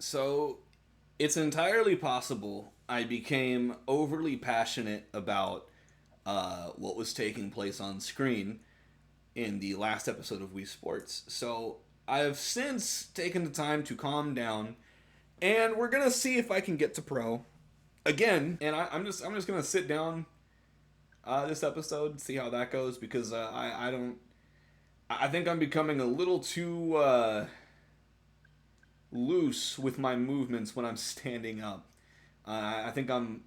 So it's entirely possible I became overly passionate about what was taking place on screen in the last episode of Wii Sports. So I have since taken the time to calm down, and we're gonna see if I can get to pro again. And I'm just gonna sit down this episode, see how that goes, because I don't. I think I'm becoming a little too loose with my movements when I'm standing up. I think I'm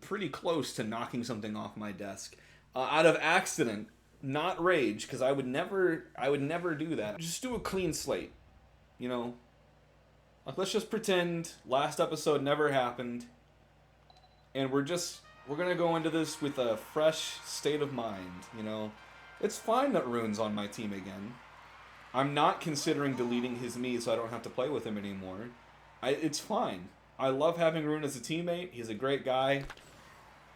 pretty close to knocking something off my desk out of accident, not rage, because I would never do that. Just do a clean slate, you know. Like, let's just pretend last episode never happened, and we're gonna go into this with a fresh state of mind. You know, it's fine that Rune's on my team again. I'm not considering deleting his me so I don't have to play with him anymore. It's fine. I love having Rune as a teammate. He's a great guy,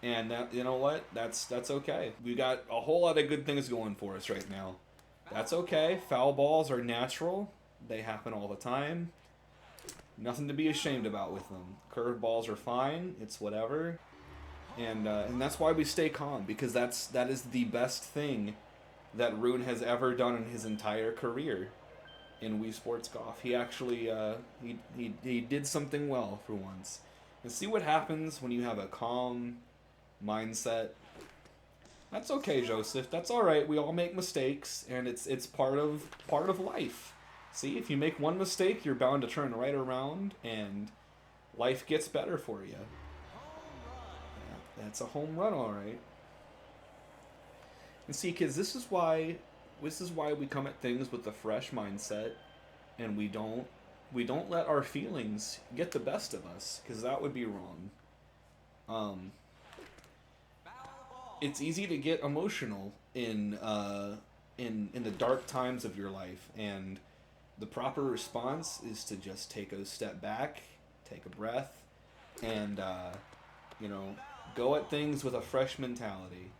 and that, you know what? That's okay. We got a whole lot of good things going for us right now. That's okay. Foul balls are natural. They happen all the time. Nothing to be ashamed about with them. Curved balls are fine. It's whatever, and that's why we stay calm, because that is the best thing that Rune has ever done in his entire career in Wii Sports Golf. He actually he did something well for once. And see what happens when you have a calm mindset. That's okay, Joseph. That's all right. We all make mistakes, and it's part of life. See, if you make one mistake, you're bound to turn right around, and life gets better for you. That's a home run, all right. And see, kids, this is why we come at things with a fresh mindset, and we don't let our feelings get the best of us, because that would be wrong. Um, it's easy to get emotional in the dark times of your life, and the proper response is to just take a step back, take a breath, and you know, go at things with a fresh mentality.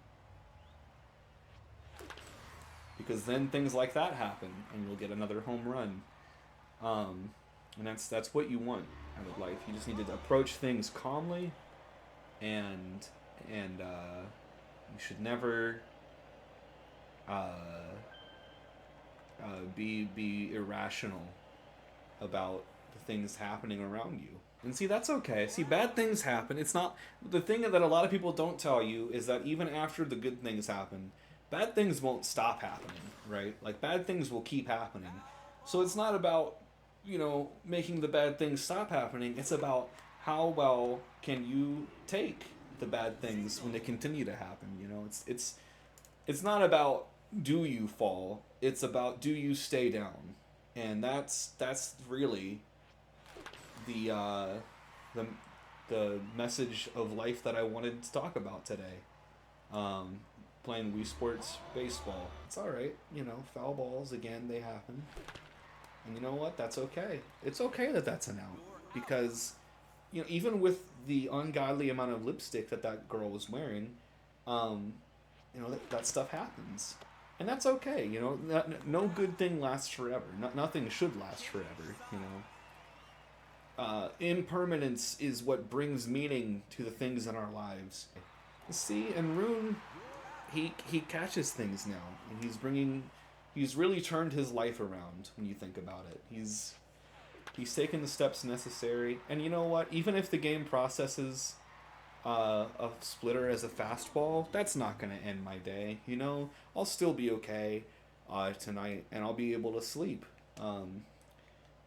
Because then things like that happen, and you'll get another home run. Um, and that's what you want out of life. You just need to approach things calmly, and and you should never uh, be irrational about the things happening around you. And see, that's okay. See, bad things happen. It's not the thing that a lot of people don't tell you is that even after the good things happen, bad things won't stop happening, right? Like, bad things will keep happening. So it's not about, making the bad things stop happening. It's about how well can you take the bad things when they continue to happen. It's not about do you fall. It's about do you stay down, and that's really the uh, the the message of life that I wanted to talk about today. Um, Playing Wii Sports baseball. It's all right, foul balls again, they happen, and you know what? That's okay. It's okay that that's an out, because even with the ungodly amount of lipstick that girl was wearing, um, that stuff happens, and that's okay. No good thing lasts forever. Nothing should last forever. Impermanence is what brings meaning to the things in our lives. See, and Rune, he catches things now, and he's really turned his life around when you think about it. He's taken the steps necessary, and you know what? Even if the game processes a splitter as a fastball, that's not gonna end my day. I'll still be okay tonight, and I'll be able to sleep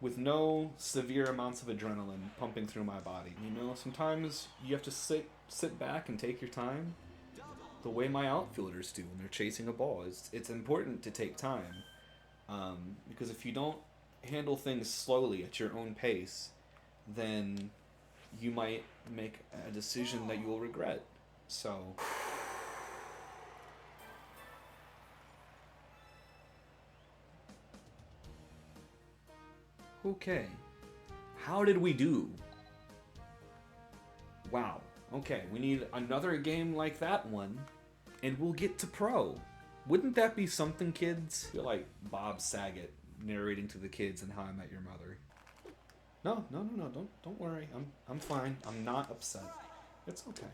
with no severe amounts of adrenaline pumping through my body. Sometimes you have to sit back and take your time, the way my outfielders do when they're chasing a ball. It's important to take time, because if you don't handle things slowly at your own pace, then you might make a decision that you will regret. So, okay, how did we do? Wow. Okay, we need another game like that one, and we'll get to pro. Wouldn't that be something, kids? I feel like Bob Saget narrating to the kids in How I Met Your Mother. No, no, no, no. Don't worry. I'm fine. I'm not upset. It's okay.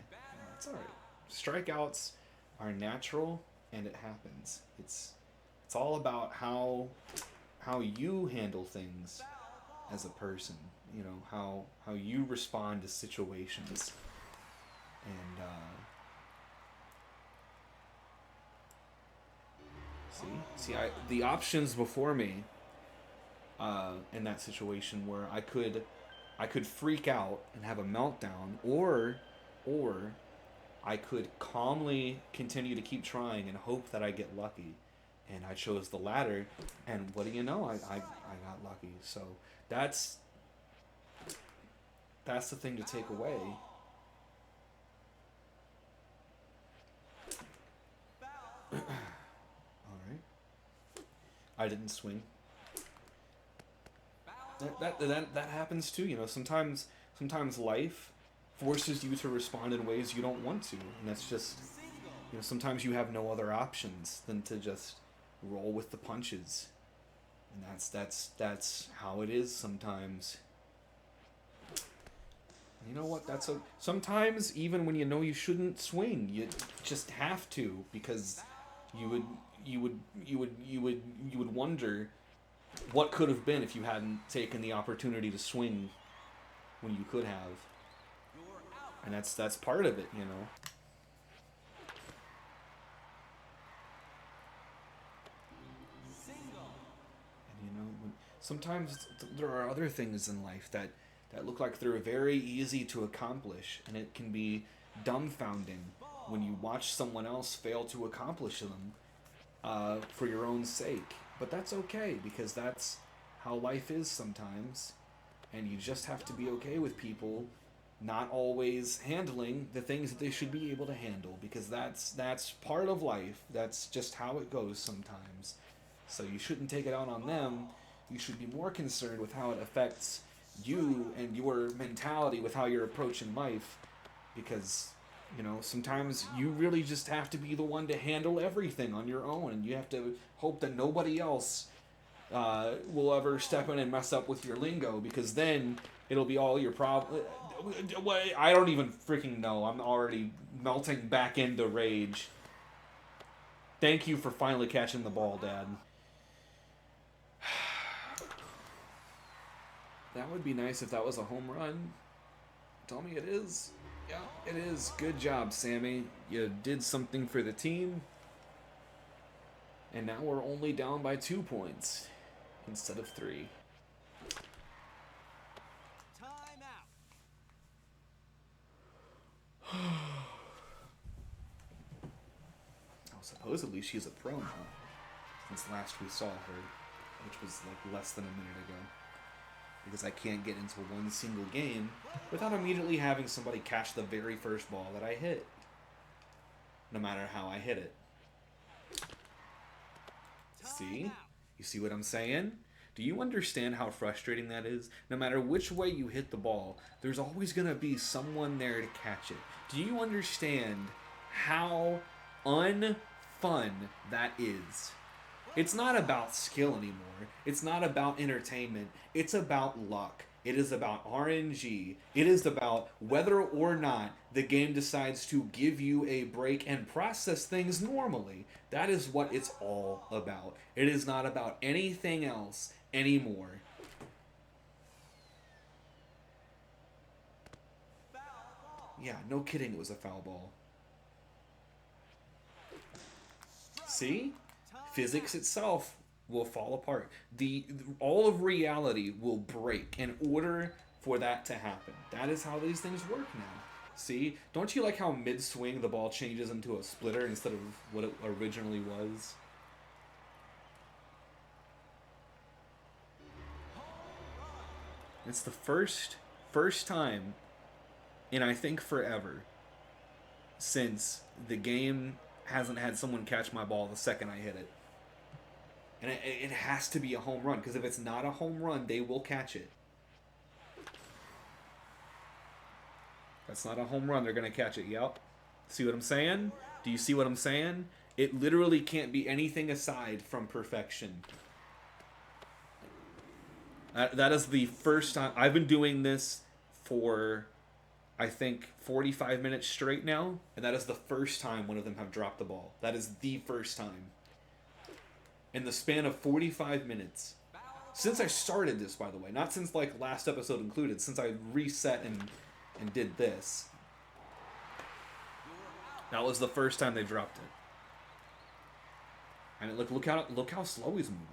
It's all right. Strikeouts are natural, and it happens. It's all about how you handle things as a person. You know how you respond to situations, and the options before me in that situation where I could freak out and have a meltdown, or I could calmly continue to keep trying and hope that I get lucky. And I chose the latter, and what do you know? I got lucky. So that's that's the thing to take away. All right, I didn't swing. That happens too. You know, sometimes life forces you to respond in ways you don't want to, and that's just, you know, sometimes you have no other options than to just roll with the punches, and that's how it is sometimes. You know what? That's a sometimes even when you know you shouldn't swing, you just have to because you would you would wonder what could have been if you hadn't taken the opportunity to swing when you could have, and that's part of it, you know. And you know, sometimes there are other things in life that look like they're very easy to accomplish, and it can be dumbfounding when you watch someone else fail to accomplish them for your own sake. But that's okay because that's how life is sometimes, and you just have to be okay with people not always handling the things that they should be able to handle because that's part of life. That's just how it goes sometimes. So you shouldn't take it out on them. You should be more concerned with how it affects you and your mentality with how you're approaching life because you know sometimes you really just have to be the one to handle everything on your own, and you have to hope that nobody else will ever step in and mess up with your lingo because then it'll be all your problem. I don't even freaking know. I'm already melting back into rage. Thank you for finally catching the ball, Dad. That would be nice if that was a home run. Tell me it is. Yeah, it is. Good job, Sammy. You did something for the team. And now we're only down by 2 points instead of 3. Oh, supposedly she's a pro now. Since last we saw her, which was like less than a minute ago. Because I can't get into one single game without immediately having somebody catch the very first ball that I hit. No matter how I hit it. See? You see what I'm saying? Do you understand how frustrating that is? No matter which way you hit the ball, there's always going to be someone there to catch it. Do you understand how unfun that is? It's not about skill anymore. It's not about entertainment. It's about luck. It is about RNG. It is about whether or not the game decides to give you a break and process things normally. That is what it's all about. It is not about anything else anymore. Yeah, no kidding, it was a foul ball. See? Physics itself will fall apart. The all of reality will break in order for that to happen. That is how these things work now. See? Don't you like how mid-swing the ball changes into a splitter instead of what it originally was? It's the first time in I think forever since the game hasn't had someone catch my ball the second I hit it. And it has to be a home run because if it's not a home run, they will catch it. That's not a home run, they're going to catch it. Yep. See what I'm saying? Do you see what I'm saying? It literally can't be anything aside from perfection. That is the first time. I've been doing this for, I think, 45 minutes straight now, and that is the first time one of them have dropped the ball. That is the first time. In the span of 45 minutes. Since I started this, by the way. Not since, like, last episode included. Since I reset and did this. That was the first time they dropped it. And look how slow he's moving.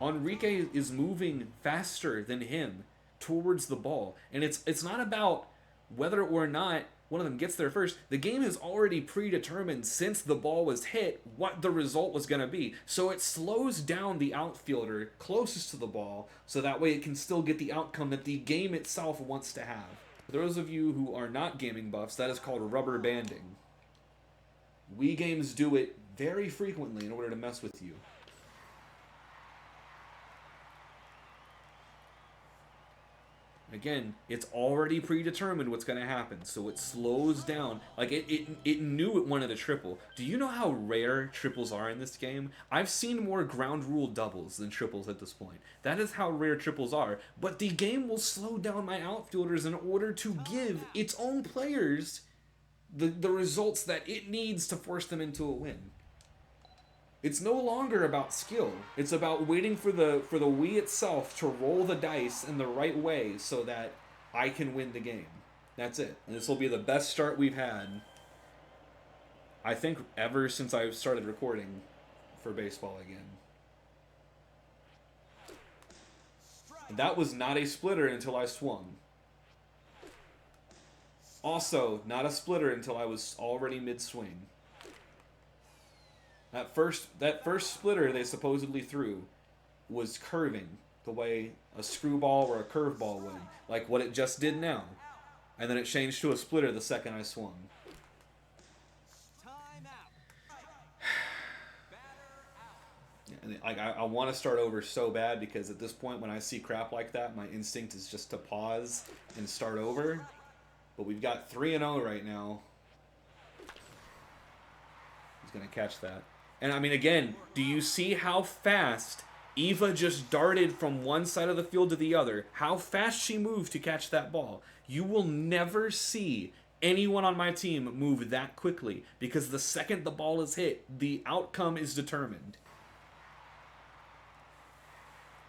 Enrique is moving faster than him towards the ball. And it's not about whether or not one of them gets there first. The game has already predetermined, since the ball was hit, what the result was going to be. So it slows down the outfielder closest to the ball, so that way it can still get the outcome that the game itself wants to have. For those of you who are not gaming buffs, that is called rubber banding. Wii games do it very frequently in order to mess with you. Again, it's already predetermined what's going to happen, so it slows down. Like, it knew it wanted a triple. Do you know how rare triples are in this game? I've seen more ground rule doubles than triples at this point. That is how rare triples are. But the game will slow down my outfielders in order to give its own players the results that it needs to force them into a win. It's no longer about skill. It's about waiting for the Wii itself to roll the dice in the right way so that I can win the game. That's it. And this will be the best start we've had, I think, ever since I started recording for baseball again. And that was not a splitter until I swung. Also, not a splitter until I was already mid-swing. That first splitter they supposedly threw was curving the way a screwball or a curveball would, like what it just did now. And then it changed to a splitter the second I swung. Like, I want to start over so bad, because at this point when I see crap like that, my instinct is just to pause and start over. But we've got 3-0 right now. He's going to catch that. And I mean, again, do you see how fast Eva just darted from one side of the field to the other? How fast she moved to catch that ball. You will never see anyone on my team move that quickly, because the second the ball is hit, the outcome is determined.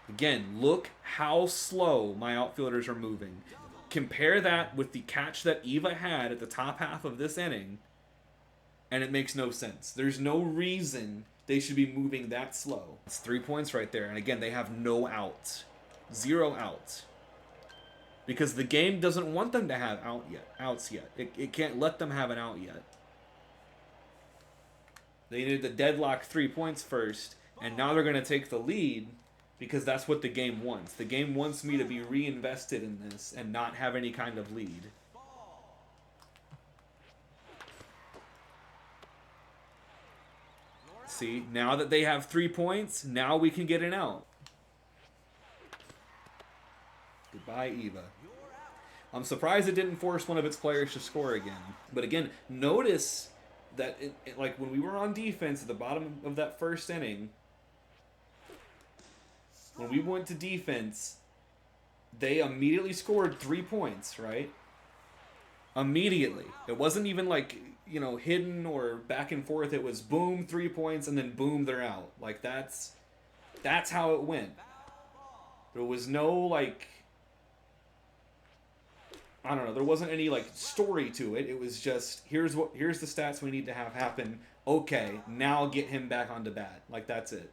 Again, look how slow my outfielders are moving. Compare that with the catch that Eva had at the top half of this inning, and it makes no sense. There's no reason they should be moving that slow. It's 3 points right there. And again, they have no outs. 0 outs. Because the game doesn't want them to have outs yet. It can't let them have an out yet. They needed to deadlock 3 points first, and now they're going to take the lead because that's what the game wants. The game wants me to be reinvested in this and not have any kind of lead. See, now that they have 3 points, now we can get an out. Goodbye, Eva. I'm surprised it didn't force one of its players to score again. But again, notice that like when we were on defense at the bottom of that first inning, when we went to defense, they immediately scored 3 points, right? Immediately. It wasn't even like, you know, hidden or back and forth. It was boom, 3 points, and then boom, they're out. Like, that's how it went. There was no, like, I don't know, there wasn't any, like, story to it. It was just, here's the stats we need to have happen. Okay, now get him back onto bat. Like, that's it.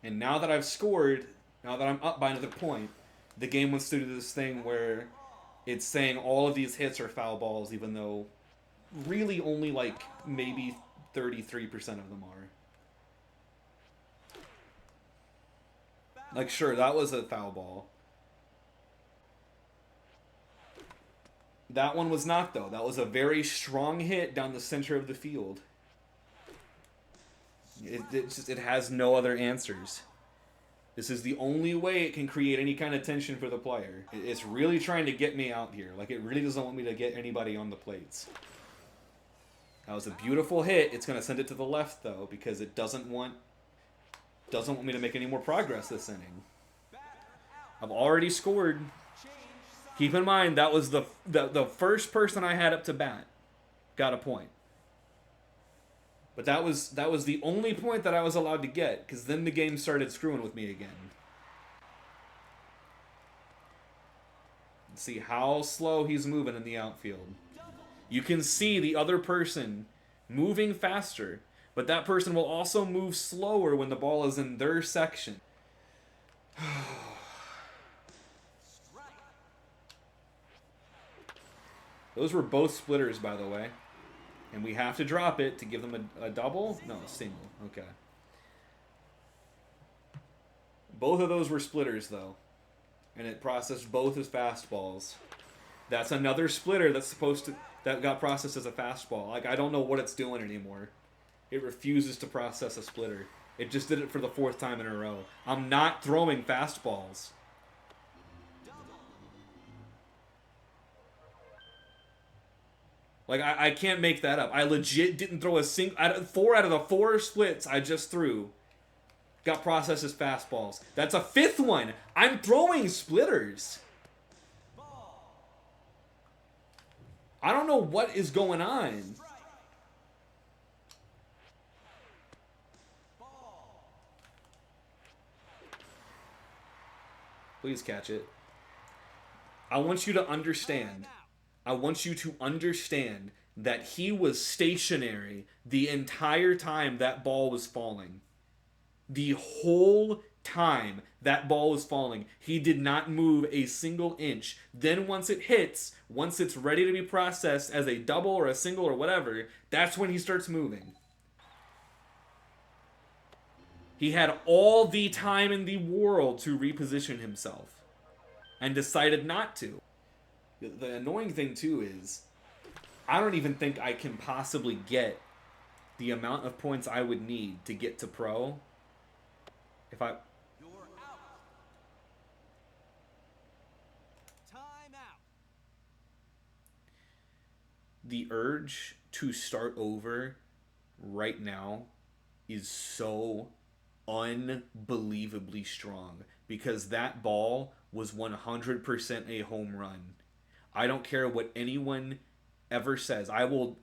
And now that I've scored, now that I'm up by another point, the game wants to do this thing where it's saying all of these hits are foul balls, even though really only like maybe 33% of them are. Like, sure, that was a foul ball. That one was not, though. That was a very strong hit down the center of the field. It has no other answers. This is the only way it can create any kind of tension for the player. It's really trying to get me out here. Like, it really doesn't want me to get anybody on the plates. That was a beautiful hit. It's going to send it to the left, though, because it doesn't want me to make any more progress this inning. I've already scored. Keep in mind, that was the first person I had up to bat got a point. But that was the only point that I was allowed to get, because then the game started screwing with me again. Let's see how slow he's moving in the outfield. You can see the other person moving faster, but that person will also move slower when the ball is in their section. Those were both splitters, by the way. And we have to drop it to give them a double? No, a single. Okay. Both of those were splitters, though. And it processed both as fastballs. That's another splitter that got processed as a fastball. Like, I don't know what it's doing anymore. It refuses to process a splitter. It just did it for the 4th time in a row. I'm not throwing fastballs. Like, I can't make that up. I legit didn't throw a single... 4 out of the 4 splits I just threw got processed as fastballs. That's a 5th one. I'm throwing splitters. I don't know what is going on. Please catch it. I want you to understand. I want you to understand that he was stationary the entire time that ball was falling. The whole time that ball was falling, he did not move a single inch. Then once it hits, once it's ready to be processed as a double or a single or whatever, that's when he starts moving. He had all the time in the world to reposition himself and decided not to. The annoying thing, too, is I don't even think I can possibly get the amount of points I would need to get to pro if I... You're out. Time out. The urge to start over right now is so unbelievably strong because that ball was 100% a home run. I don't care what anyone ever says. I will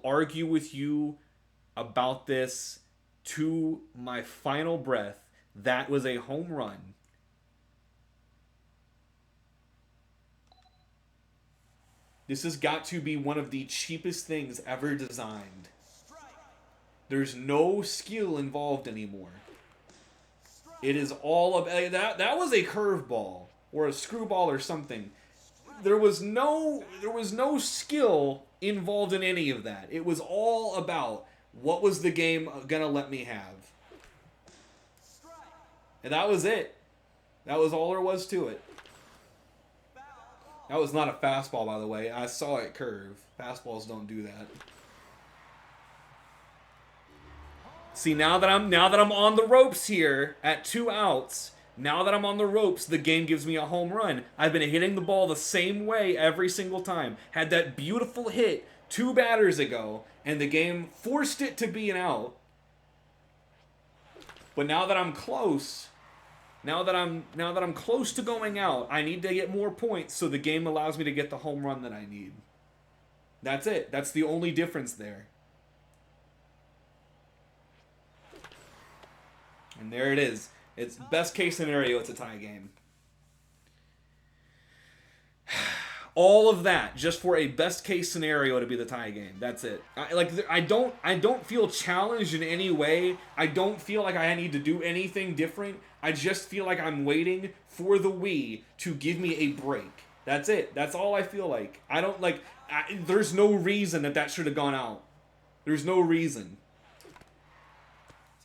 argue with you about this to my final breath. That was a home run. This has got to be one of the cheapest things ever designed. There's no skill involved anymore. It is all about that was a curveball or a screwball or something. There was no skill involved in any of that. It was all about what was the game gonna let me have. And that was it. That was all there was to it. That was not a fastball, by the way. I saw it curve. Fastballs don't do that. See, now that I'm on the ropes here at 2 outs, now that I'm on the ropes, the game gives me a home run. I've been hitting the ball the same way every single time. Had that beautiful hit 2 batters ago, and the game forced it to be an out. But now that I'm close, now that I'm close to going out, I need to get more points so the game allows me to get the home run that I need. That's it. That's the only difference there. And there it is. It's best case scenario, it's a tie game. All of that just for a best case scenario to be the tie game. That's it. I don't feel challenged in any way. I don't feel like I need to do anything different. I just feel like I'm waiting for the Wii to give me a break. That's it. That's all I feel like. I don't there's no reason that should have gone out. There's no reason.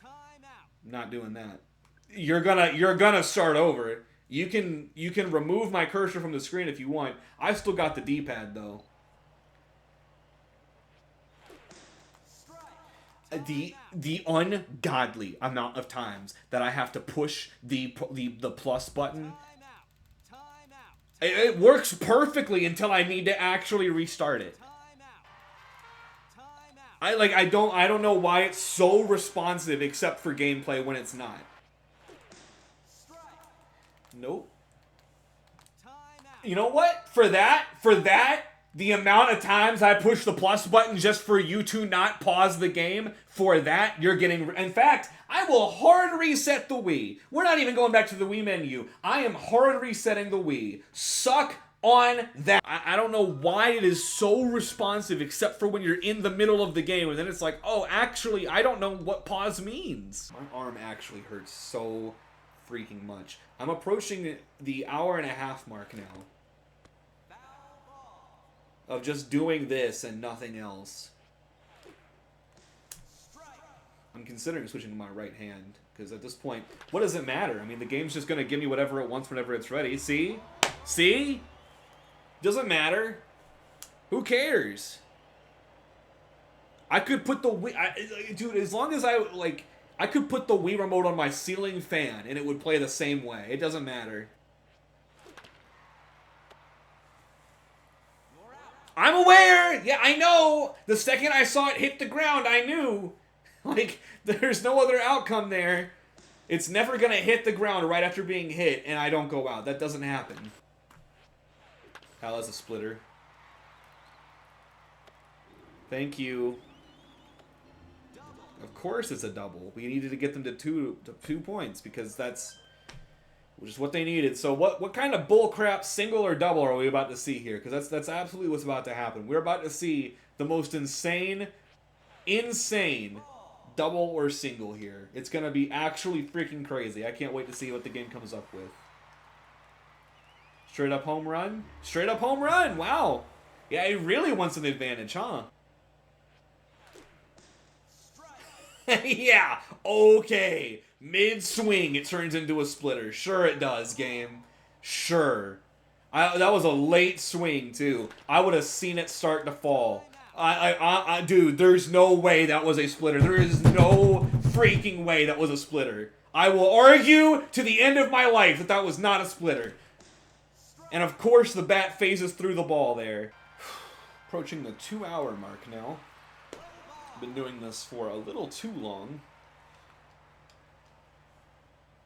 I'm not doing that. You're gonna start over. You can remove my cursor from the screen if you want. I've still got the D-pad though. The ungodly amount of times that I have to push the plus button. It works perfectly until I need to actually restart it. I don't know why it's so responsive except for gameplay when it's not. Nope. You know what? For that, the amount of times I push the plus button just for you to not pause the game, for that, you're getting... In fact, I will hard reset the Wii. We're not even going back to the Wii menu. I am hard resetting the Wii. Suck on that. I don't know why it is so responsive except for when you're in the middle of the game and then it's like, oh, actually, I don't know what pause means. My arm actually hurts so freaking much. I'm approaching the hour-and-a-half mark now of just doing this and nothing else. I'm considering switching to my right hand, because at this point, what does it matter? I mean, the game's just going to give me whatever it wants whenever it's ready. See? See? Doesn't matter. Who cares? I could put the Wii... dude, as long as I could put the Wii remote on my ceiling fan, and it would play the same way. It doesn't matter. I'm aware! Yeah, I know! The second I saw it hit the ground, I knew. Like, there's no other outcome there. It's never gonna hit the ground right after being hit, and I don't go out. That doesn't happen. Hal has a splitter. Thank you. Of course it's a double. We needed to get them to two points, because that's... which is what they needed. So what kind of bullcrap single or double are we about to see here? Because that's absolutely what's about to happen. We're about to see the most insane double or single here. It's going to be actually freaking crazy. I can't wait to see what the game comes up with. Straight up home run? Straight up home run! Wow! Yeah, he really wants an advantage, huh? Yeah, okay. Mid-swing, it turns into a splitter. Sure it does, game. Sure. That was a late swing, too. I would have seen it start to fall. Dude, there's no way that was a splitter. There is no freaking way that was a splitter. I will argue to the end of my life that that was not a splitter. And of course, the bat phases through the ball there. Approaching the 2-hour mark now. Been doing this for a little too long.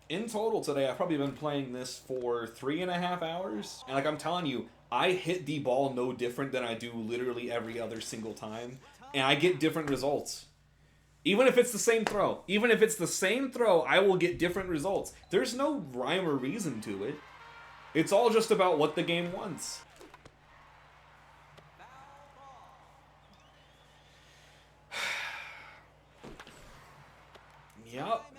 In total today, I've probably been playing this for 3.5 hours. And like I'm telling you, I hit the ball no different than I do literally every other single time. And I get different results. Even if it's the same throw. Even if it's the same throw, I will get different results. There's no rhyme or reason to it. It's all just about what the game wants. Yup.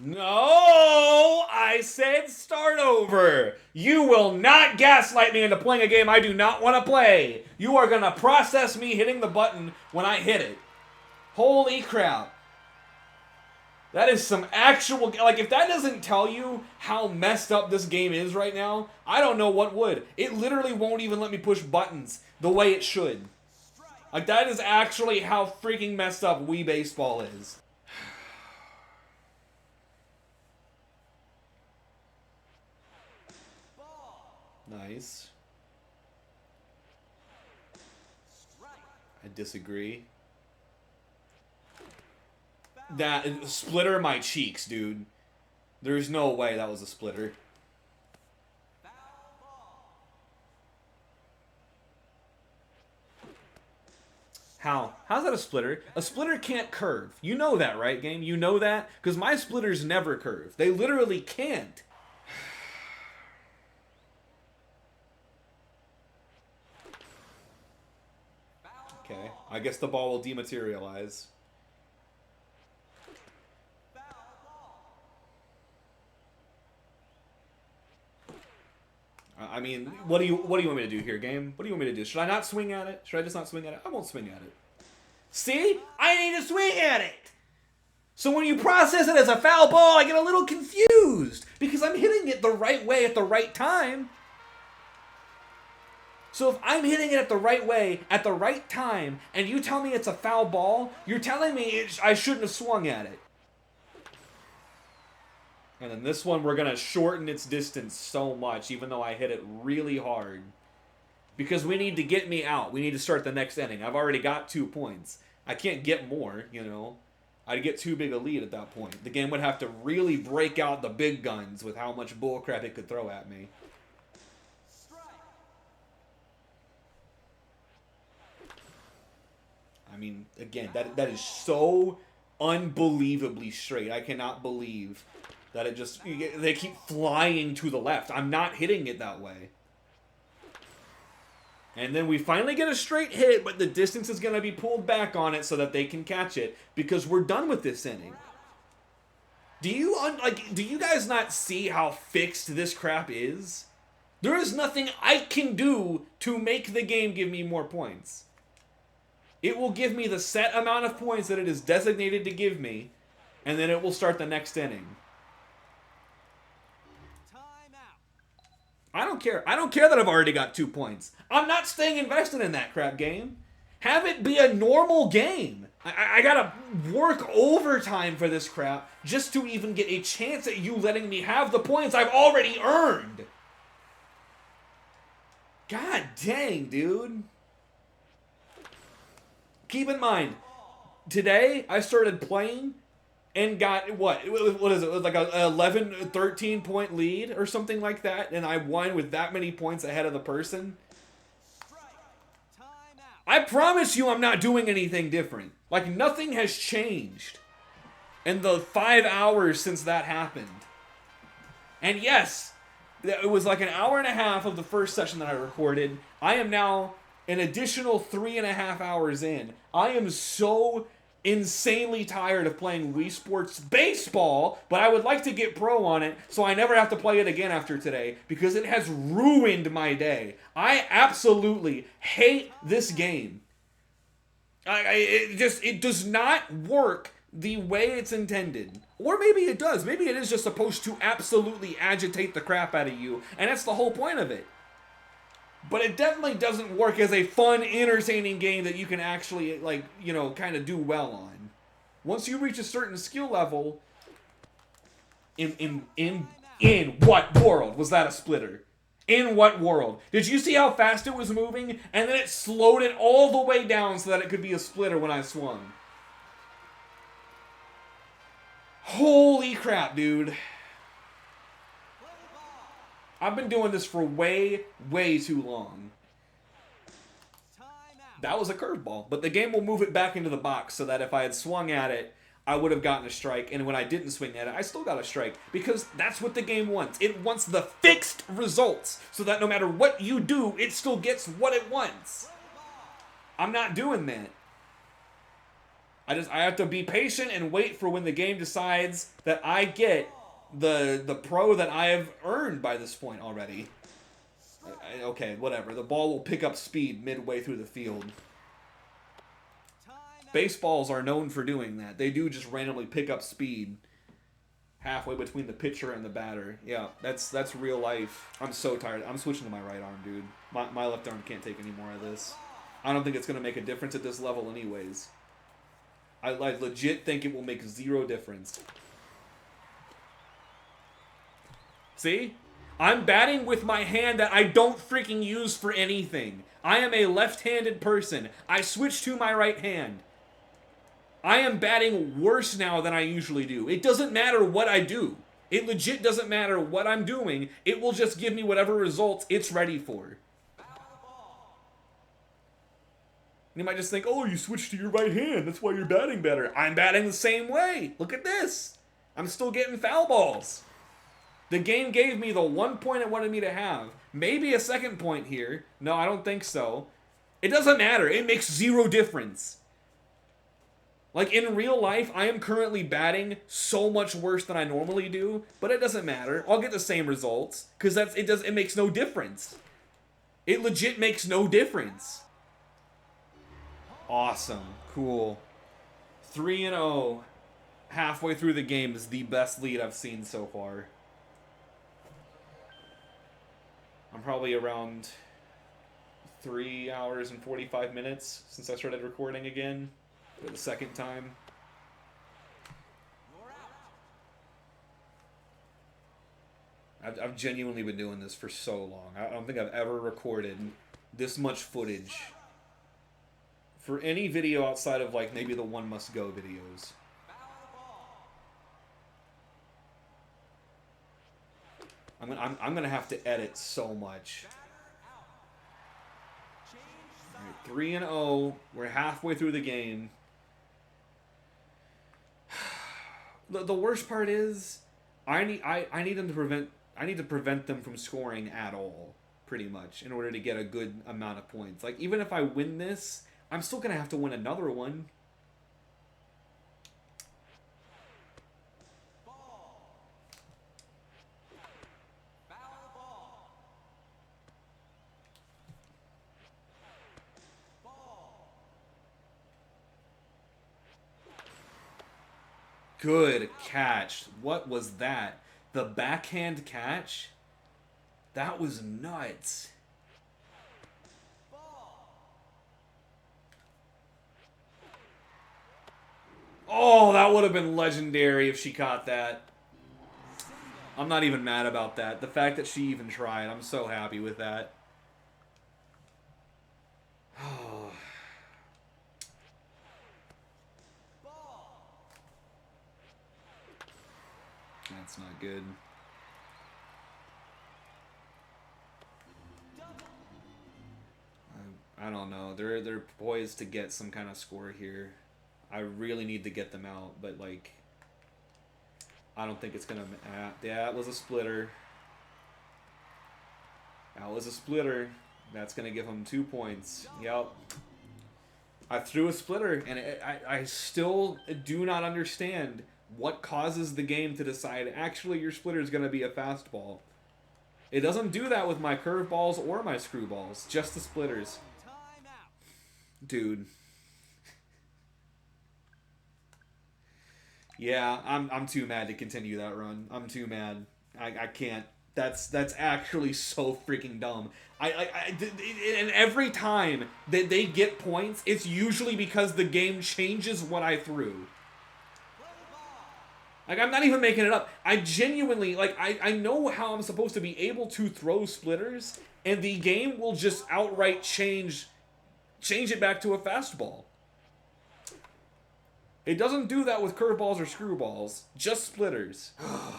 No! I said start over! You will not gaslight me into playing a game I do not want to play! You are gonna process me hitting the button when I hit it. Holy crap. That is some actual... like, if that doesn't tell you how messed up this game is right now, I don't know what would. It literally won't even let me push buttons the way it should. Like, that is actually how freaking messed up Wii Baseball is. Nice. I disagree. That splitter my cheeks, dude. There's no way that was a splitter. How? How's that a splitter? A splitter can't curve. You know that, right, game? You know that? Because my splitters never curve. They literally can't. Okay, I guess the ball will dematerialize. I mean, what do you want me to do here, game? What do you want me to do? Should I not swing at it? Should I just not swing at it? I won't swing at it. See? I need to swing at it! So when you process it as a foul ball, I get a little confused. Because I'm hitting it the right way at the right time. So if I'm hitting it at the right way, at the right time, and you tell me it's a foul ball, you're telling me I shouldn't have swung at it. And then this one, we're going to shorten its distance so much, even though I hit it really hard. Because we need to get me out. We need to start the next inning. I've already got 2 points. I can't get more, you know. I'd get too big a lead at that point. The game would have to really break out the big guns with how much bullcrap it could throw at me. I mean, again, that is so unbelievably straight. I cannot believe that it just... They keep flying to the left. I'm not hitting it that way. And then we finally get a straight hit, but the distance is going to be pulled back on it so that they can catch it, because we're done with this inning. Do you guys not see how fixed this crap is? There is nothing I can do to make the game give me more points. It will give me the set amount of points that it is designated to give me, and then it will start the next inning. I don't care. I don't care that I've already got 2 points. I'm not staying invested in that crap game. Have it be a normal game. I gotta work overtime for this crap just to even get a chance at you letting me have the points I've already earned. God dang, dude. Keep in mind, today I started playing and got, what is it, like a 11, 13 point lead or something like that, and I won with that many points ahead of the person. I promise you I'm not doing anything different. Like, nothing has changed in the 5 hours since that happened. And yes, it was like an hour and a half of the first session that I recorded. I am now an additional 3.5 hours in. I am so insanely tired of playing Wii Sports Baseball, but I would like to get pro on it so I never have to play it again after today, because it has ruined my day. I absolutely hate this game. It does not work the way it's intended. Or maybe it does. Maybe it is just supposed to absolutely agitate the crap out of you, and that's the whole point of it. But it definitely doesn't work as a fun, entertaining game that you can actually, like, you know, kind of do well on. Once you reach a certain skill level, in what world was that a splitter? In what world? Did you see how fast it was moving? And then it slowed it all the way down so that it could be a splitter when I swung. Holy crap, dude. I've been doing this for way, way too long. That was a curveball, but the game will move it back into the box so that if I had swung at it, I would have gotten a strike, and when I didn't swing at it, I still got a strike, because that's what the game wants. It wants the fixed results, so that no matter what you do, it still gets what it wants. I'm not doing that. I have to be patient and wait for when the game decides that I get the pro that I have earned by this point already. Okay, whatever. The ball will pick up speed midway through the field. Baseballs are known for doing that. They do just randomly pick up speed halfway between the pitcher and the batter. Yeah, that's real life. I'm so tired. I'm switching to my right arm, dude. My left arm can't take any more of this. I don't think it's going to make a difference at this level anyways. I legit think it will make 0 difference. See? I'm batting with my hand that I don't freaking use for anything. I am a left-handed person. I switched to my right hand. I am batting worse now than I usually do. It doesn't matter what I do. It legit doesn't matter what I'm doing. It will just give me whatever results it's ready for. You might just think, oh, you switched to your right hand. That's why you're batting better. I'm batting the same way. Look at this. I'm still getting foul balls. The game gave me the 1 point it wanted me to have. Maybe a second point here. No, I don't think so. It doesn't matter. It makes 0 difference. Like, in real life, I am currently batting so much worse than I normally do, but it doesn't matter. I'll get the same results, because it makes no difference. It legit makes no difference. Awesome. Cool. 3-0 halfway through the game is the best lead I've seen so far. I'm probably around 3 hours and 45 minutes since I started recording again for the second time. I've genuinely been doing this for so long. I don't think I've ever recorded this much footage for any video outside of like maybe the One Must Go videos. I'm gonna have to edit so much. All right, 3-0. We're halfway through the game. The worst part is, I need them to prevent. I need to prevent them from scoring at all, pretty much, in order to get a good amount of points. Like, even if I win this, I'm still gonna have to win another one. Good catch. What was that? The backhand catch? That was nuts. Oh, that would have been legendary if she caught that. I'm not even mad about that. The fact that she even tried, I'm so happy with that. Oh. That's not good. I don't know. They're poised to get some kind of score here. I really need to get them out, but like, I don't think it's gonna. Yeah, it was a splitter. That was a splitter. That's gonna give them 2 points. Yep. I threw a splitter, and I still do not understand what causes the game to decide, actually, your splitter is going to be a fastball. It doesn't do that with my curveballs or my screwballs, just the splitters. Dude. Yeah, I'm too mad to continue that run. I'm too mad. I can't. That's actually so freaking dumb. And every time that they get points, it's usually because the game changes what I threw. Like, I'm not even making it up. I genuinely, like, I know how I'm supposed to be able to throw splitters, and the game will just outright change it back to a fastball. It doesn't do that with curveballs or screwballs, just splitters. I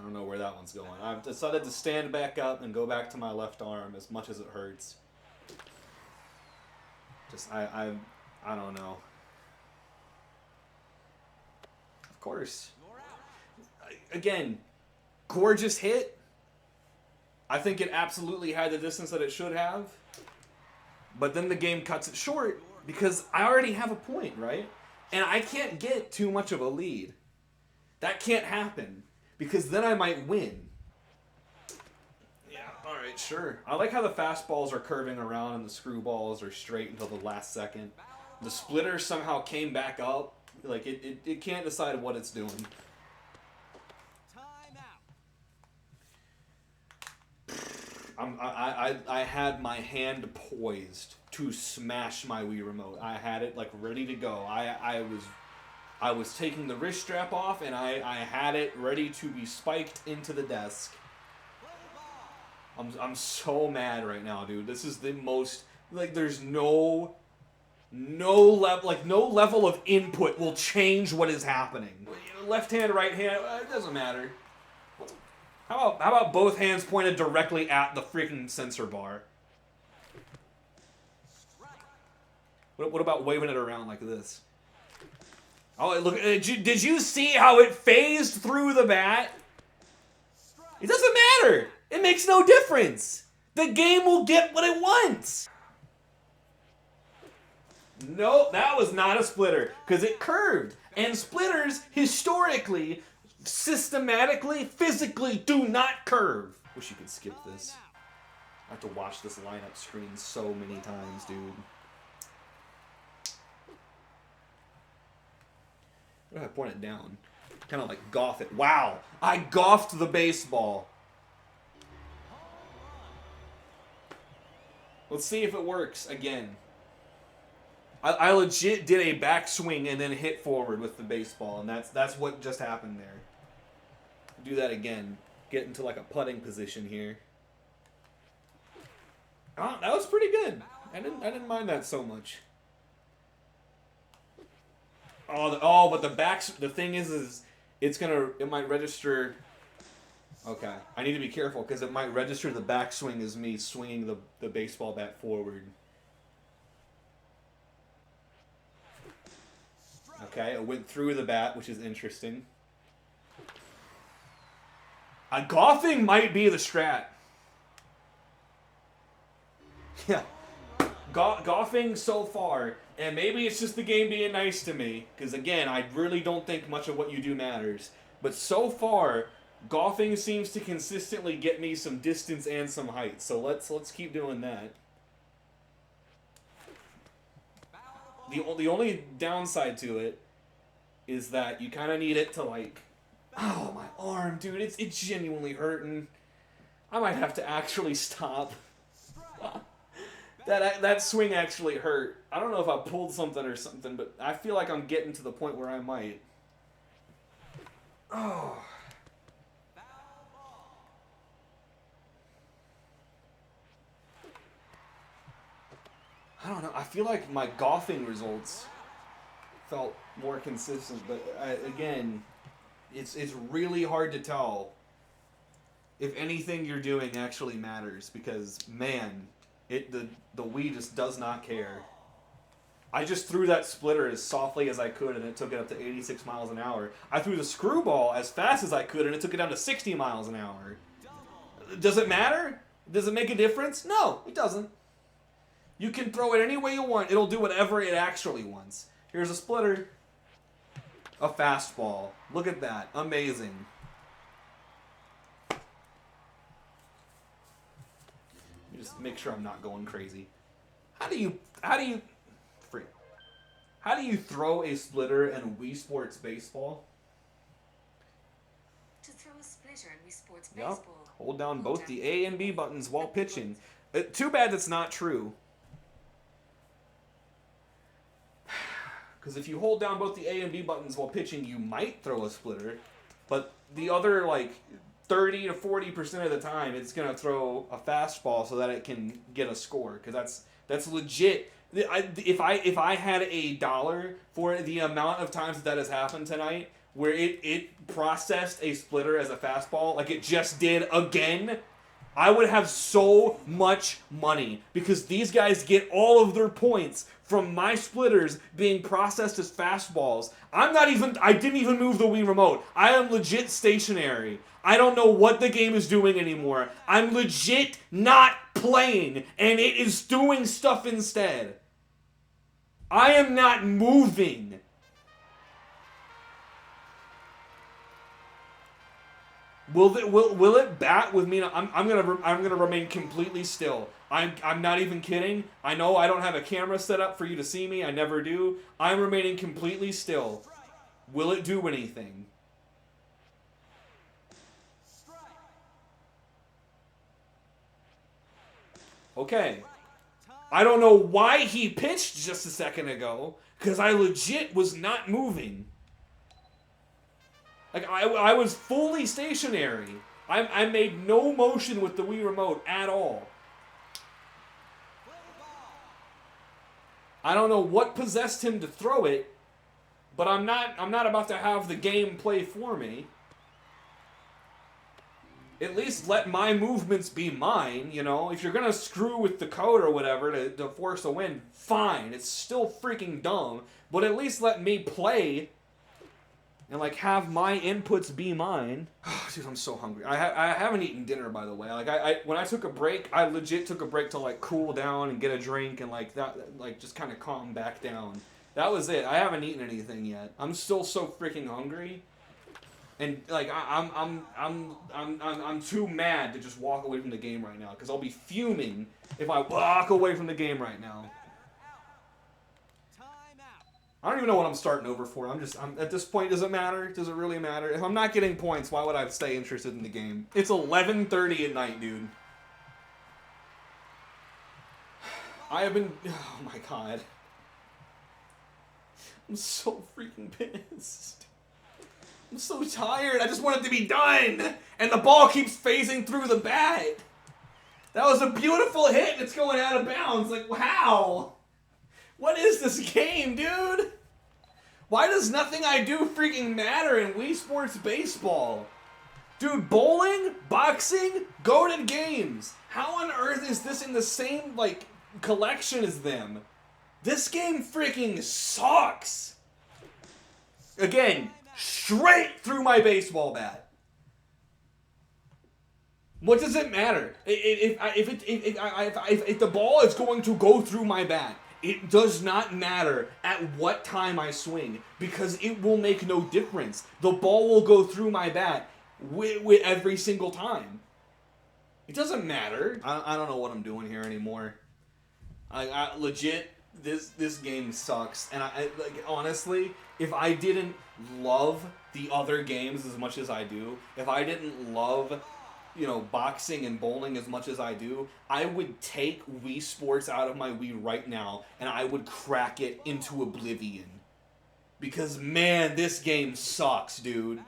don't know where that one's going. I've decided to stand back up and go back to my left arm as much as it hurts. Just, I don't know. Of course. Again, gorgeous hit. I think it absolutely had the distance that it should have. But then the game cuts it short because I already have a point, right? And I can't get too much of a lead. That can't happen because then I might win. Yeah, alright, sure. I like how the fastballs are curving around and the screwballs are straight until the last second. The splitter somehow came back up. Like, it can't decide what it's doing. I had my hand poised to smash my Wii remote. I had it like ready to go. I was taking the wrist strap off and I had it ready to be spiked into the desk. I'm so mad right now, dude. This is the most, like, there's no level of input will change what is happening. Left hand, right hand, it doesn't matter. How about both hands pointed directly at the freaking sensor bar? What about waving it around like this? Oh, look! Did you see how it phased through the bat? It doesn't matter. It makes no difference. The game will get what it wants. No, that was not a splitter because it curved. And splitters, historically, systematically, physically, do not curve. Wish you could skip this. I have to watch this lineup screen so many times, dude. What if I point it down? Kind of like golf it. Wow! I golfed the baseball. Let's see if it works again. I legit did a backswing and then hit forward with the baseball, and that's what just happened there. Do that again. Get into like a putting position here. Oh, that was pretty good. I didn't mind that so much. Oh, but the thing is it might register. Okay, I need to be careful because it might register the backswing as me swinging the baseball bat forward. Okay, it went through the bat, which is interesting. Golfing might be the strat. Yeah. Golfing so far, and maybe it's just the game being nice to me, because again, I really don't think much of what you do matters. But so far, golfing seems to consistently get me some distance and some height. So let's keep doing that. The only downside to it is that you kind of need it to like, oh my arm, dude, it's genuinely hurting. I might have to actually stop. That swing actually hurt. I don't know if I pulled something or something, but I feel like I'm getting to the point where I might. Oh. I don't know. I feel like my golfing results felt more consistent, but again, it's really hard to tell if anything you're doing actually matters because man, the Wii just does not care. I just threw that splitter as softly as I could and it took it up to 86 miles an hour. I threw the screwball as fast as I could and it took it down to 60 miles an hour. Does it matter? Does it make a difference? No, it doesn't. You can throw it any way you want. It'll do whatever it actually wants. Here's a splitter. A fastball. Look at that. Amazing. Let me just make sure I'm not going crazy. How do you throw a splitter in Wii Sports Baseball? To throw a splitter in Wii Sports Yep. Baseball. Hold down both the A and B buttons while pitching. Too bad that's not true. Because if you hold down both the A and B buttons while pitching, you might throw a splitter. But the other, like, 30 to 40% of the time, it's going to throw a fastball so that it can get a score. Because that's legit. If I had $1 for the amount of times that has happened tonight, where it processed a splitter as a fastball, like it just did again, I would have so much money. Because these guys get all of their points from my splitters being processed as fastballs. I didn't even move the Wii remote. I am legit stationary. I don't know what the game is doing anymore. I'm legit not playing, and it is doing stuff instead. I am not moving. Will it bat with me? I'm gonna remain completely still. I'm not even kidding. I know I don't have a camera set up for you to see me. I never do. I'm remaining completely still. Will it do anything? Okay. I don't know why he pitched just a second ago, because I legit was not moving. Like, I was fully stationary. I made no motion with the Wii remote at all. I don't know what possessed him to throw it, but I'm not about to have the game play for me. At least let my movements be mine, you know? If you're gonna screw with the code or whatever to force a win, fine. It's still freaking dumb. But at least let me play and, like, have my inputs be mine. Dude, I'm so hungry. I haven't eaten dinner, by the way. Like, when I took a break, I legit took a break to, like, cool down and get a drink and, like, that, like, just kind of calm back down. That was it. I haven't eaten anything yet. I'm still so freaking hungry. And, like, I'm too mad to just walk away from the game right now, because I'll be fuming if I walk away from the game right now. I don't even know what I'm starting over for. I'm at this point, does it matter? Does it really matter? If I'm not getting points, why would I stay interested in the game? It's 11:30 at night, dude. I have been, oh my god. I'm so freaking pissed. I'm so tired. I just want it to be done. And the ball keeps phasing through the bat. That was a beautiful hit, and it's going out of bounds. Like, wow. What is this game, dude? Why does nothing I do freaking matter in Wii Sports Baseball? Dude, bowling, boxing, goated games. How on earth is this in the same, like, collection as them? This game freaking sucks. Again, straight through my baseball bat. What does it matter? If the ball is going to go through my bat, it does not matter at what time I swing, because it will make no difference. The ball will go through my bat with every single time. It doesn't matter. I don't know what I'm doing here anymore. I legit, this game sucks. And I like, honestly, if I didn't love the other games as much as I do, if I didn't love, you know, boxing and bowling as much as I do, I would take Wii Sports out of my Wii right now and I would crack it into oblivion. Because, man, this game sucks, dude.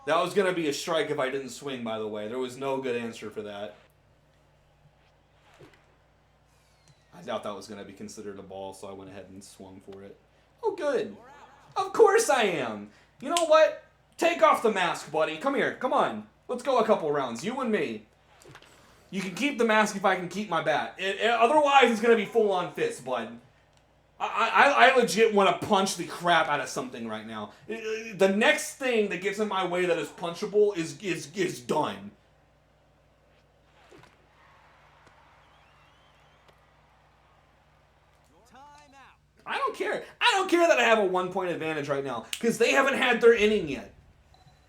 That was going to be a strike if I didn't swing, by the way. There was no good answer for that. I doubt that was going to be considered a ball, so I went ahead and swung for it. Oh, good. Of course I am. You know what? Take off the mask, buddy. Come here. Come on. Let's go a couple rounds. You and me. You can keep the mask if I can keep my bat. Otherwise, it's going to be full-on fist, bud. I legit want to punch the crap out of something right now. The next thing that gets in my way that is punchable is done. Time out. I don't care. I don't care that I have a 1-point advantage right now, because they haven't had their inning yet.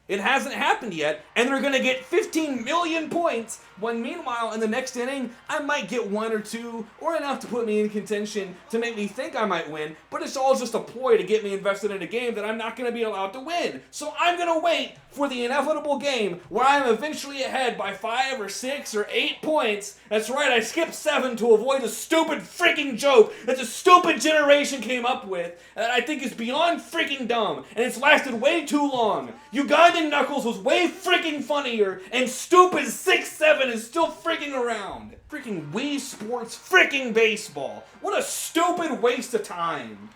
It hasn't happened yet, and they're going to get 15 million points, when meanwhile, in the next inning, I might get 1 or 2, or enough to put me in contention to make me think I might win, but it's all just a ploy to get me invested in a game that I'm not going to be allowed to win. So I'm going to wait for the inevitable game where I'm eventually ahead by 5 or 6 or 8 points. That's right, I skipped 7 to avoid the stupid freaking joke that the stupid generation came up with, that I think is beyond freaking dumb, and it's lasted way too long. Ugandan Knuckles was way freaking funnier, and stupid 6-7 is still freaking around. Freaking Wii Sports freaking baseball. What a stupid waste of time.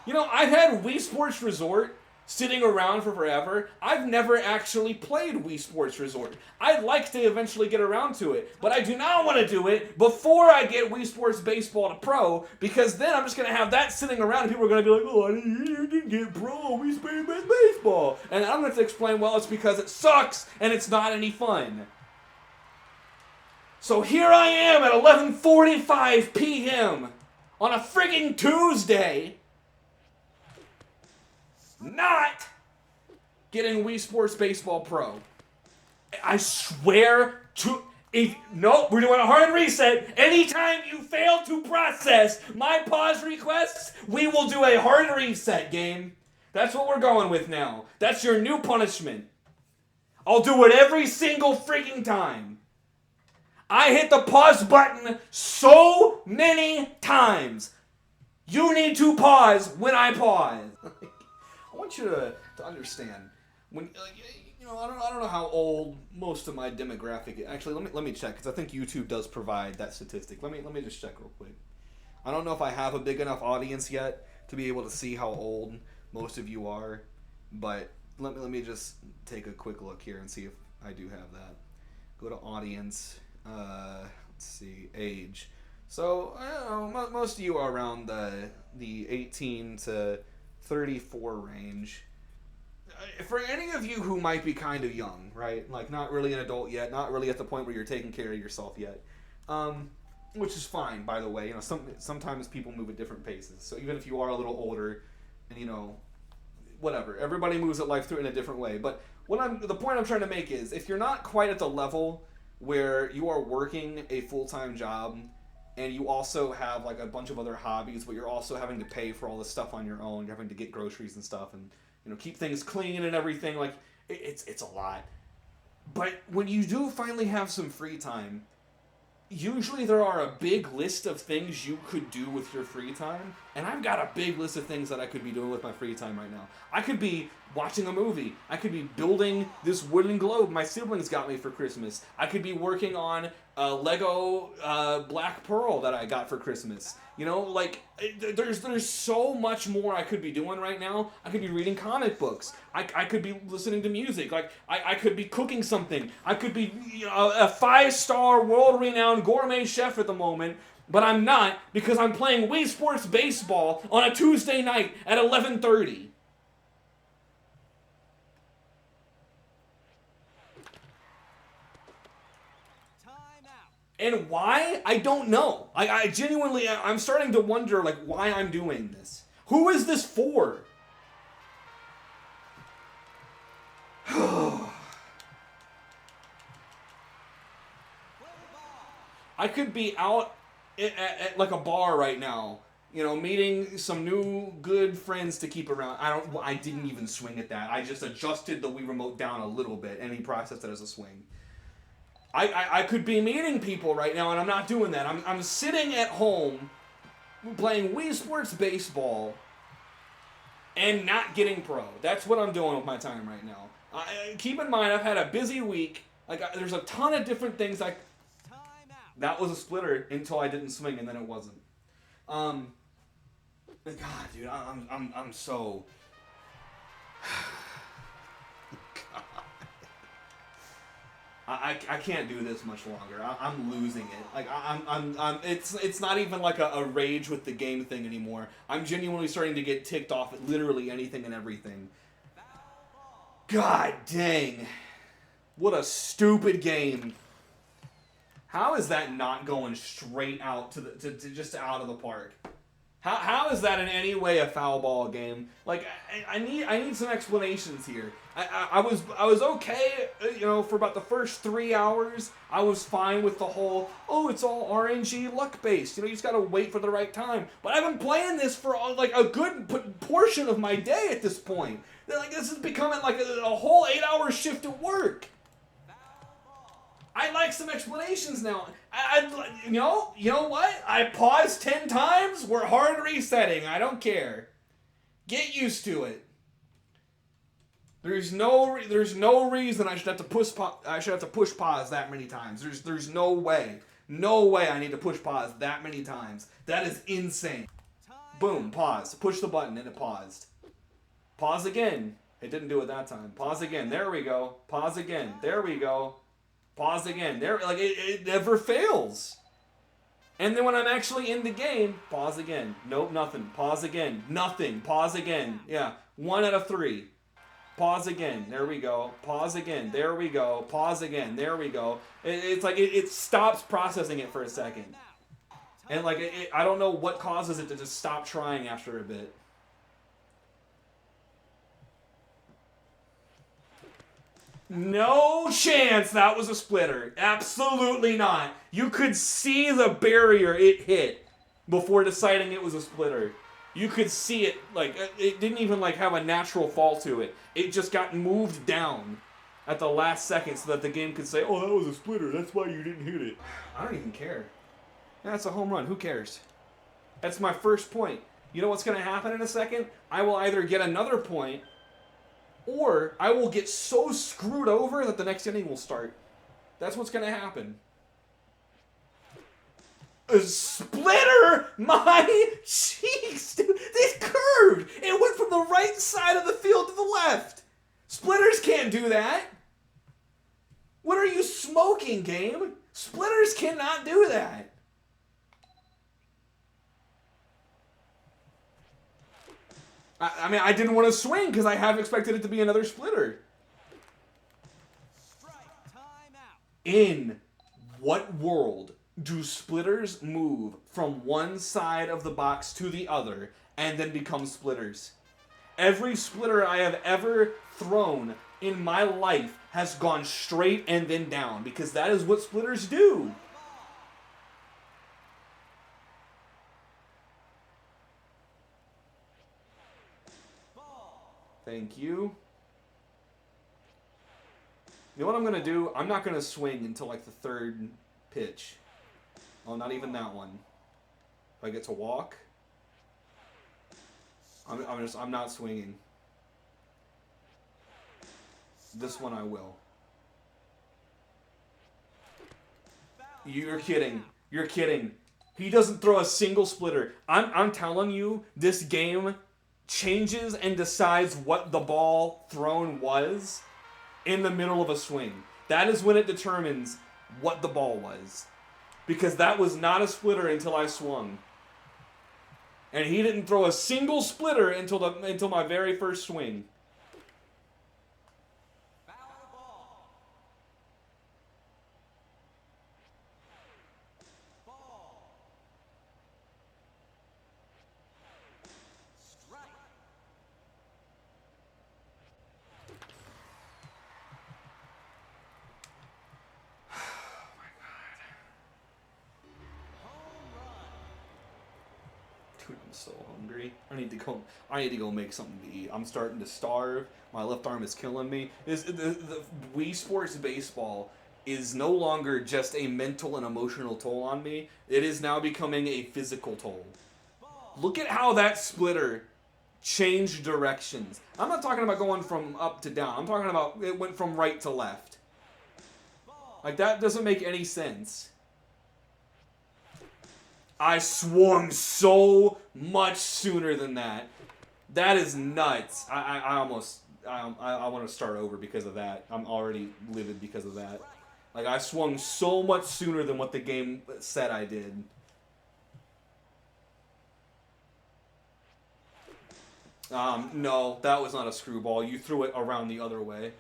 You know, I've had Wii Sports Resort sitting around for forever. I've never actually played Wii Sports Resort. I'd like to eventually get around to it, but I do not want to do it before I get Wii Sports Baseball to Pro, because then I'm just going to have that sitting around and people are going to be like, oh, you didn't get Pro Wii Sports Baseball. And I'm going to have to explain, well, it's because it sucks and it's not any fun. So here I am at 11:45 p.m. on a friggin' Tuesday, not getting Wii Sports Baseball Pro. I swear to... Nope, we're doing a hard reset. Anytime you fail to process my pause requests, we will do a hard reset, game. That's what we're going with now. That's your new punishment. I'll do it every single freaking time. I hit the pause button so many times. You need to pause when I pause. I want you to understand, when you know, I don't know how old most of my demographic is. Actually, let me check, because I think YouTube does provide that statistic. Let me just check real quick. I don't know if I have a big enough audience yet to be able to see how old most of you are, but let me just take a quick look here and see if I do have that. Go to audience. Let's see, age. So I don't know, most of you are around the 18 to 34 range. For any of you who might be kind of young, right? Like not really an adult yet, not really at the point where you're taking care of yourself yet, which is fine, by the way. You know, sometimes people move at different paces. So even if you are a little older, and you know, whatever, everybody moves at life through in a different way. But the point I'm trying to make is, if you're not quite at the level where you are working a full-time job and you also have like a bunch of other hobbies, but you're also having to pay for all this stuff on your own, you're having to get groceries and stuff, and you know, keep things clean and everything, like it's a lot. But when you do finally have some free time, usually there are a big list of things you could do with your free time, and I've got a big list of things that I could be doing with my free time right now. I could be watching a movie. I could be building this wooden globe my siblings got me for Christmas. I could be working on a Lego Black Pearl that I got for Christmas. You know, like, there's so much more I could be doing right now. I could be reading comic books. I could be listening to music. Like, I could be cooking something. I could be, you know, a 5-star world-renowned gourmet chef at the moment, but I'm not, because I'm playing Wii Sports Baseball on a Tuesday night at 11:30. Time out. And why? I don't know. I genuinely, I'm starting to wonder, like, why I'm doing this. Who is this for? Play ball. I could be out at like a bar right now, you know, meeting some new good friends to keep around. I didn't even swing at that. I just adjusted the Wii remote down a little bit, and he processed it as a swing. I could be meeting people right now, and I'm not doing that. I'm sitting at home playing Wii Sports Baseball and not getting pro. That's what I'm doing with my time right now. Keep in mind, I've had a busy week. Like, there's a ton of different things. Time out. That was a splitter until I didn't swing, and then it wasn't. God, dude, I'm so. I can't do this much longer. I'm losing it. Like, it's not even like a rage with the game thing anymore. I'm genuinely starting to get ticked off at literally anything and everything. God dang. What a stupid game. How is that not going straight out to just out of the park? How is that in any way a foul ball game? Like, I need some explanations here. I was okay, you know, for about the first 3 hours. I was fine with the whole, oh, it's all RNG luck based. You know, you just gotta wait for the right time. But I've been playing this for like a good portion of my day at this point. Like, this is becoming like a whole 8-hour shift at work. I'd like some explanations now. You know what? I paused 10 times. We're hard resetting. I don't care. Get used to it. There's no reason I should have to push pause that many times. There's no way. No way I need to push pause that many times. That is insane. Boom, pause. Push the button and it paused. Pause again. It didn't do it that time. Pause again. There we go. Pause again. There we go. Pause again. There, like, it never fails. And then when I'm actually in the game, pause again. Nope, nothing. Pause again. Nothing. Pause again. Yeah, 1 out of 3. Pause again. There we go. Pause again. There we go. Pause again. There we go. It's like it stops processing it for a second. And like I don't know what causes it to just stop trying after a bit. No chance that was a splitter. Absolutely not. You could see the barrier it hit before deciding it was a splitter. You could see it, like, it didn't even, like, have a natural fall to it. It just got moved down at the last second so that the game could say, oh, that was a splitter. That's why you didn't hit it. I don't even care. That's a home run. Who cares? That's my first point. You know what's going to happen in a second? I will either get another point, or I will get so screwed over that the next inning will start. That's what's going to happen. A splitter? My cheeks, dude. This curved. It went from the right side of the field to the left. Splitters can't do that. What are you smoking, game? Splitters cannot do that. I mean, I didn't want to swing because I half expected it to be another splitter. Strike. Time out. In what world do splitters move from one side of the box to the other and then become splitters? Every splitter I have ever thrown in my life has gone straight and then down because that is what splitters do. Thank you. You know what I'm going to do? I'm not going to swing until like the third pitch. Oh, not even that one. If I get to walk, I'm not swinging. This one I will. You're kidding. You're kidding. He doesn't throw a single splitter. I'm telling you, this game changes and decides what the ball thrown was in the middle of a swing. That is when it determines what the ball was. Because that was not a splitter until I swung. And he didn't throw a single splitter until my very first swing. Foul ball. Ball. Strike. Home run. Dude, I'm so hungry. I need to go make something to eat. I'm starting to starve. My left arm is killing me. The Wii Sports Baseball is no longer just a mental and emotional toll on me. It is now becoming a physical toll. Look at how that splitter changed directions. I'm not talking about going from up to down. I'm talking about it went from right to left. Like, that doesn't make any sense. I swung so much sooner than that. That is nuts. I want to start over because of that. I'm already livid because of that. Like, I swung so much sooner than what the game said I did. No, that was not a screwball. You threw it around the other way.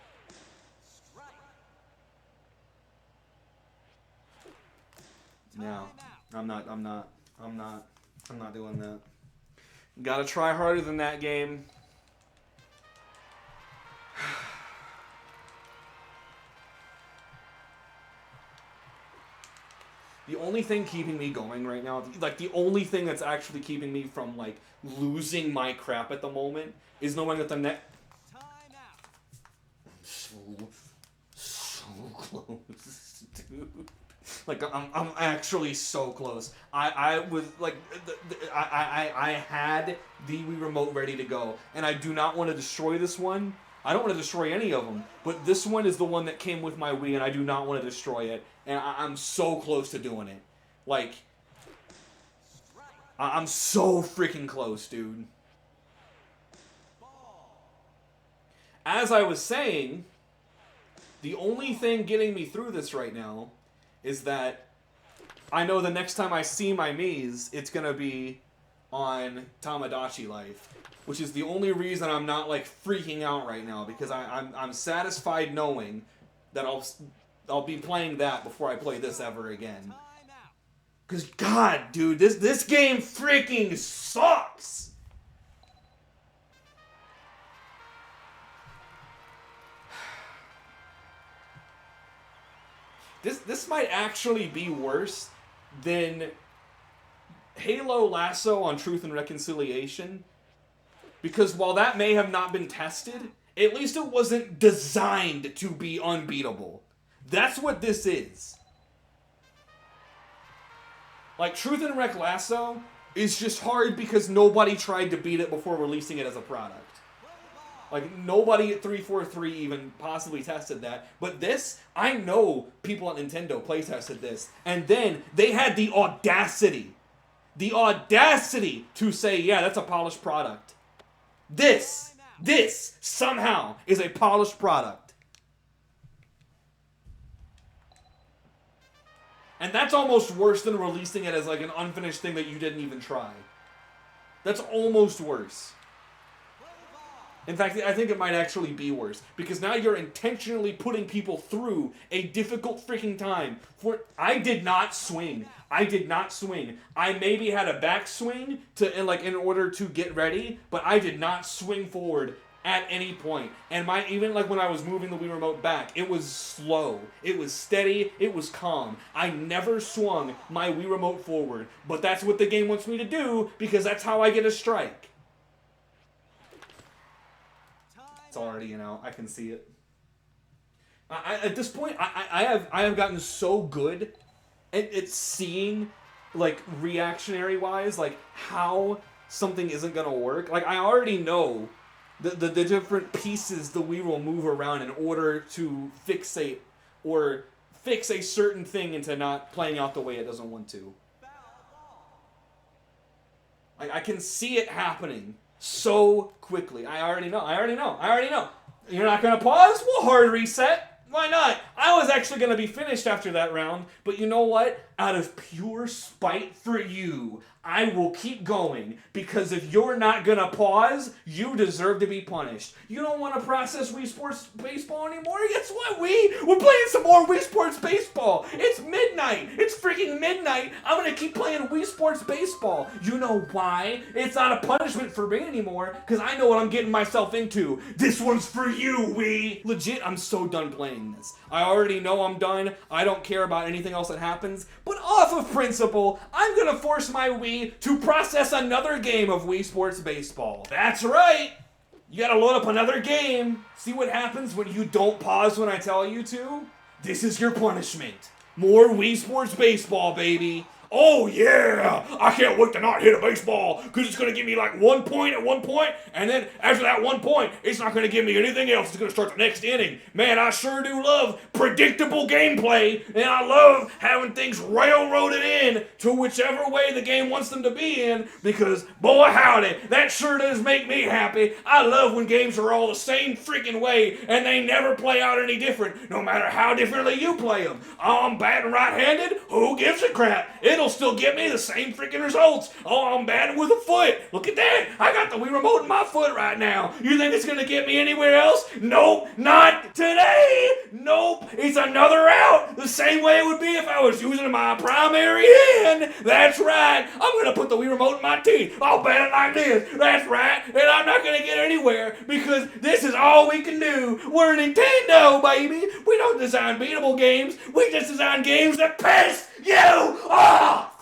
No, I'm not doing that. Gotta try harder than that, game. The only thing keeping me going right now, like the only thing that's actually keeping me from like losing my crap at the moment, is knowing that the net. Time out. So close, dude. Like, I'm actually so close. I was like, I had the Wii remote ready to go, and I do not want to destroy this one. I don't want to destroy any of them, but this one is the one that came with my Wii, and I do not want to destroy it. And I'm so close to doing it. Like, I'm so freaking close, dude. As I was saying, the only thing getting me through this right now is that I know the next time I see my Miis, it's gonna be on Tomodochi Life, which is the only reason I'm not like freaking out right now, because I'm satisfied knowing that I'll be playing that before I play this ever again. Time out. Cause God, dude, this game freaking sucks. This might actually be worse than Halo Lasso on Truth and Reconciliation, because while that may have not been tested, at least it wasn't designed to be unbeatable. That's what this is. Like, Truth and Rec Lasso is just hard because nobody tried to beat it before releasing it as a product. Like, nobody at 343 even possibly tested that. But this, I know people at Nintendo play-tested this. And then they had the audacity to say, yeah, that's a polished product. This somehow is a polished product. And that's almost worse than releasing it as like an unfinished thing that you didn't even try. That's almost worse. In fact, I think it might actually be worse, because now you're intentionally putting people through a difficult freaking time. I did not swing. I maybe had a backswing in order to get ready, but I did not swing forward at any point. And even like when I was moving the Wii remote back, it was slow. It was steady. It was calm. I never swung my Wii remote forward, but that's what the game wants me to do, because that's how I get a strike. It's already, I can see it. At this point, I have gotten so good it's seeing, like, reactionary wise, like, how something isn't gonna work. Like, I already know the different pieces the Wii will move around in order to fixate or fix a certain thing into not playing out the way it doesn't want to. I can see it happening so quickly. I already know. You're not gonna pause? We'll hard reset. Why not? I was actually going to be finished after that round, but you know what? Out of pure spite for you, I will keep going, because if you're not going to pause, you deserve to be punished. You don't want to process Wii Sports Baseball anymore? Guess what, Wii? We're playing some more Wii Sports Baseball. It's midnight. It's freaking midnight. I'm going to keep playing Wii Sports Baseball. You know why? It's not a punishment for me anymore, because I know what I'm getting myself into. This one's for you, Wii. Legit, I'm so done playing this. I already know I'm done. I don't care about anything else that happens. But off of principle, I'm going to force my Wii to process another game of Wii Sports Baseball. That's right. You got to load up another game. See what happens when you don't pause when I tell you to? This is your punishment. More Wii Sports Baseball, baby. Oh yeah! I can't wait to not hit a baseball, because it's going to give me like 1 point at one point, and then after that 1 point, it's not going to give me anything else. It's going to start the next inning. Man, I sure do love predictable gameplay, and I love having things railroaded in to whichever way the game wants them to be in, because boy howdy, that sure does make me happy. I love when games are all the same freaking way, and they never play out any different, no matter how differently you play them. Oh, I'm batting right-handed? Who gives a crap? It'll still give me the same freaking results. Oh, I'm batting with a foot. Look at that. I got the Wii remote in my foot right now. You think it's going to get me anywhere else? Nope, not today. Nope, it's another out. The same way it would be if I was using my primary hand. That's right. I'm going to put the Wii remote in my teeth. I'll bat it like this. That's right. And I'm not going to get anywhere, because this is all we can do. We're Nintendo, baby. We don't design beatable games. We just design games that piss you off.